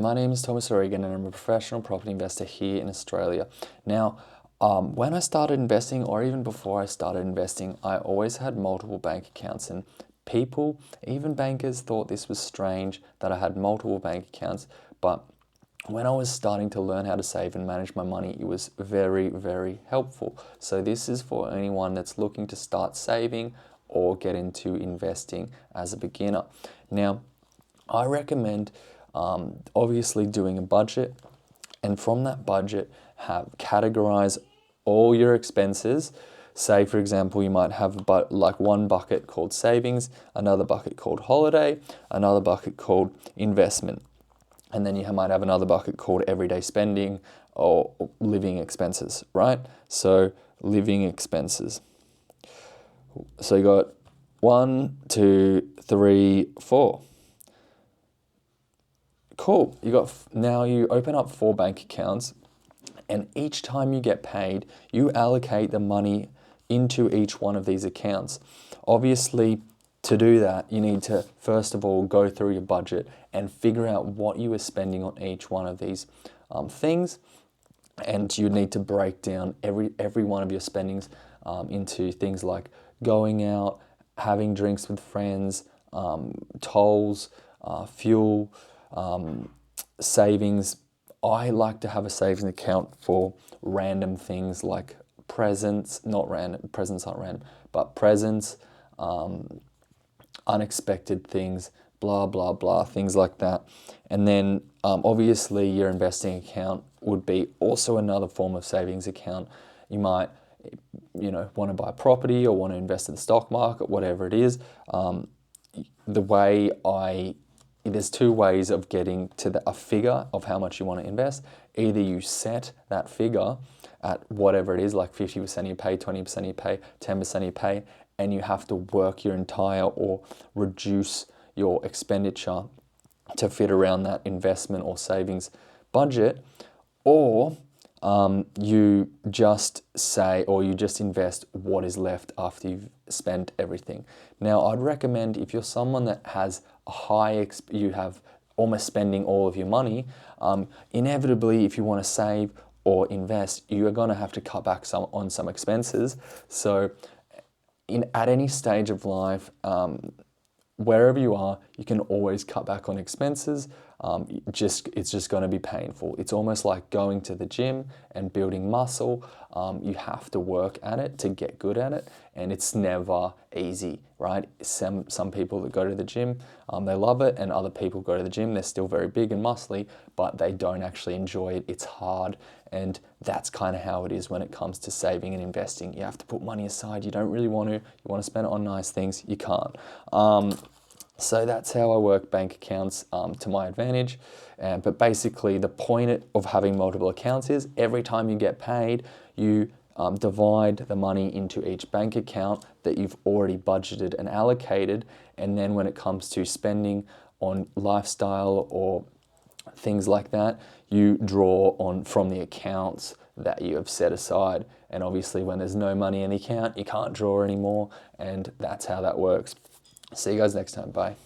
My name is Thomas O'Regan and I'm a professional property investor here in Australia. Now, when I started investing, or even before I started investing, I always had multiple bank accounts, and people, even bankers, thought this was strange that I had multiple bank accounts. But when I was starting to learn how to save and manage my money, it was very, very helpful. So this is for anyone that's looking to start saving or get into investing as a beginner. Now, I recommend obviously doing a budget, and from that budget categorize all your expenses. Say, for example, you might have like one bucket called savings, another bucket called holiday, another bucket called investment, and then you might have another bucket called everyday spending or living expenses, right? So living expenses. So you got 1, 2, 3, 4. Cool. Now you open up 4 bank accounts, and each time you get paid, you allocate the money into each one of these accounts. Obviously, to do that, you need to first of all go through your budget and figure out what you are spending on each one of these things, and you need to break down every one of your spendings into things like going out, having drinks with friends, tolls, fuel, savings. I like to have a savings account for random things like presents, not random, presents aren't random, but presents, unexpected things, blah, blah, blah, things like that. And then obviously your investing account would be also another form of savings account. You might, want to buy property or want to invest in the stock market, whatever it is. There's 2 ways of getting to a figure of how much you want to invest. Either you set that figure at whatever it is, like 50% of your pay, 20% of your pay, 10% of your pay, and you have to work your entire or reduce your expenditure to fit around that investment or savings budget, or you just invest what is left after you've spent everything. Now, I'd recommend, if you're someone that has you have almost spending all of your money, inevitably, if you want to save or invest, you are going to have to cut back on some expenses. So at any stage of life, wherever you are, you can always cut back on expenses. It's just going to be painful. It's almost like going to the gym and building muscle. You have to work at it to get good at it, and it's never easy, right? Some people that go to the gym, they love it, and other people go to the gym, they're still very big and muscly, but they don't actually enjoy it. It's hard, and that's kind of how it is when it comes to saving and investing. You have to put money aside. You don't really want to. You want to spend it on nice things. You can't. So that's how I work bank accounts to my advantage. But basically, the point of having multiple accounts is every time you get paid, you divide the money into each bank account that you've already budgeted and allocated. And then when it comes to spending on lifestyle or things like that, you draw from the accounts that you have set aside. And obviously, when there's no money in the account, you can't draw anymore. And that's how that works. See you guys next time. Bye.